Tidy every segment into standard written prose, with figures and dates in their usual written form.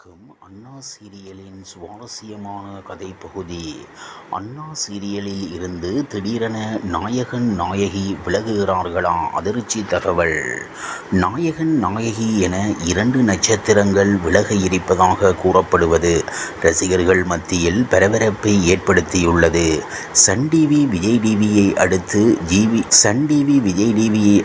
வணக்கம். அண்ணா சீரியலின் சுவாரஸ்யமான கதைப்பகுதி. அண்ணா சீரியலில் இருந்து திடீரென நாயகன் நாயகி விலகுகிறார்களா? அதிர்ச்சி தகவல். நாயகன் நாயகி என 2 நட்சத்திரங்கள் விலக இருப்பதாக கூறப்படுவது ரசிகர்கள் மத்தியில் பரபரப்பை ஏற்படுத்தியுள்ளது. சன் டிவி விஜய் டிவியை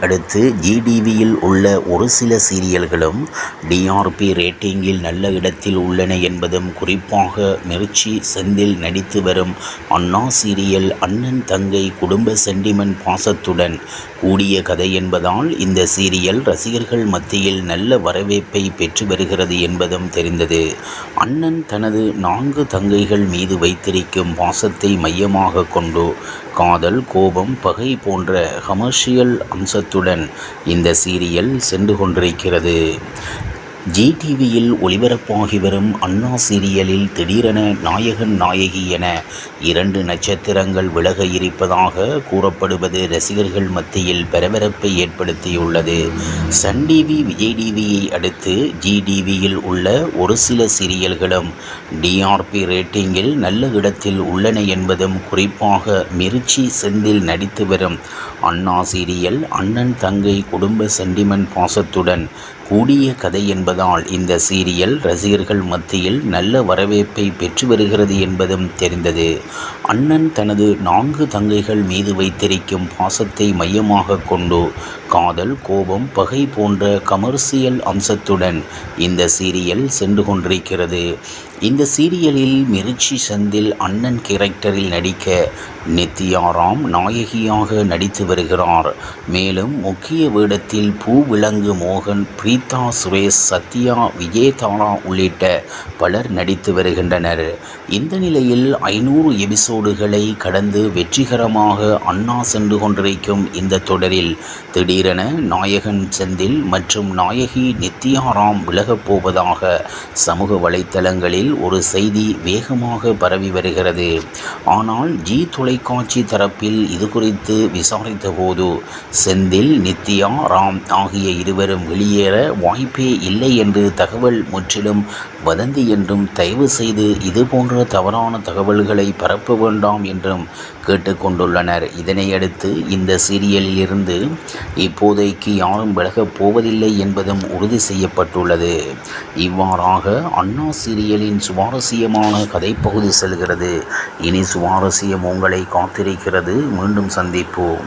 அடுத்து ஜி டிவியில் உள்ள ஒரு சில சீரியல்களும் டிஆர்பி ரேட்டிங்கில் நல்ல இடத்தில் உள்ளன என்பதும் குறிப்பாக மிர்ச்சி செந்தில் நடித்து வரும் அண்ணா சீரியல் அண்ணன் தங்கை குடும்ப சென்டிமெண்ட் பாசத்துடன் கூடிய கதை என்பதால் இந்த சீரியல் ரசிகர்கள் மத்தியில் நல்ல வரவேற்பை பெற்று வருகிறது என்பதும் தெரிந்தது. அண்ணன் தனது 4 தங்கைகள் மீது வைத்திருக்கும் பாசத்தை மையமாக கொண்டு காதல், கோபம், பகை போன்ற கமர்ஷியல் அம்சத்துடன் இந்த சீரியல் சென்று கொண்டிருக்கிறது. ஜி டிவியில் ஒளிபரப்பாகி வரும் அண்ணா சீரியலில் திடீரென நாயகன் நாயகி என 2 நட்சத்திரங்கள் விலக இருப்பதாக கூறப்படுவது ரசிகர்கள் மத்தியில் பரபரப்பை ஏற்படுத்தியுள்ளது. சன் டிவி விஜய் டிவியை அடுத்து ஜி டிவியில் உள்ள ஒரு சில சீரியல்களும் டிஆர்பி ரேட்டிங்கில் நல்ல இடத்தில் உள்ளன என்பதும் குறிப்பாக மிர்ச்சி செந்தில் நடித்து வரும் அண்ணா சீரியல் அண்ணன் தங்கை குடும்ப சென்டிமெண்ட் பாசத்துடன் கூடிய கதை என்பதால் இந்த சீரியல் ரசிகர்கள் மத்தியில் நல்ல வரவேற்பை பெற்று வருகிறது என்பதும் தெரிந்தது. அண்ணன் தனது 4 தங்கைகள் மீது வைத்திருக்கும் பாசத்தை மையமாக கொண்டு காதல், கோபம், பகை போன்ற கமர்ஷியல் அம்சத்துடன் இந்த சீரியல் சென்று கொண்டிருக்கிறது. இந்த சீரியலில் மிர்ச்சி செந்தில் அண்ணன் கேரக்டரில் நடிக்க நித்யா ராம் நாயகியாக நடித்து வருகிறார். மேலும் முக்கிய வேடத்தில் பூவிலங்கு மோகன், பிரீதா சுரேஷ், சத்யா, விஜயதாரா உள்ளிட்ட பலர் நடித்து வருகின்றனர். இந்த நிலையில் 500 எபிசோடுகளை கடந்து வெற்றிகரமாக அண்ணா சென்று கொண்டிருக்கும் இந்த தொடரில் திடீரென நாயகன் செந்தில் மற்றும் நாயகி நித்யா ராம் விலகப் போவதாக சமூக வலைத்தளங்களில் ஒரு செய்தி வேகமாக பரவி வருகிறது. ஆனால் ஜி தொலைக்காட்சி தரப்பில் இது குறித்து விசாரித்த போது செந்தில், நித்யா ராம் ஆகிய இருவரும் வெளியேற வாய்ப்பே இல்லை என்று தகவல் முற்றிலும் வதந்தி என்றும் தயவு செய்து இதுபோன்ற தவறான தகவல்களை பரப்ப வேண்டாம் என்றும் கேட்டுக்கொண்டுள்ளனர். இதனையடுத்து இந்த சீரியலில் இருந்து இப்போதைக்கு யாரும் விலகப் போவதில்லை என்பதும் உறுதி செய்யப்பட்டுள்ளது. இவ்வாறாக அண்ணா சீரியலின் சுவாரஸ்யமான கதைப்பகுதி செல்கிறது. இனி சுவாரஸ்யம் உங்களை காத்திருக்கிறது. மீண்டும் சந்திப்போம்.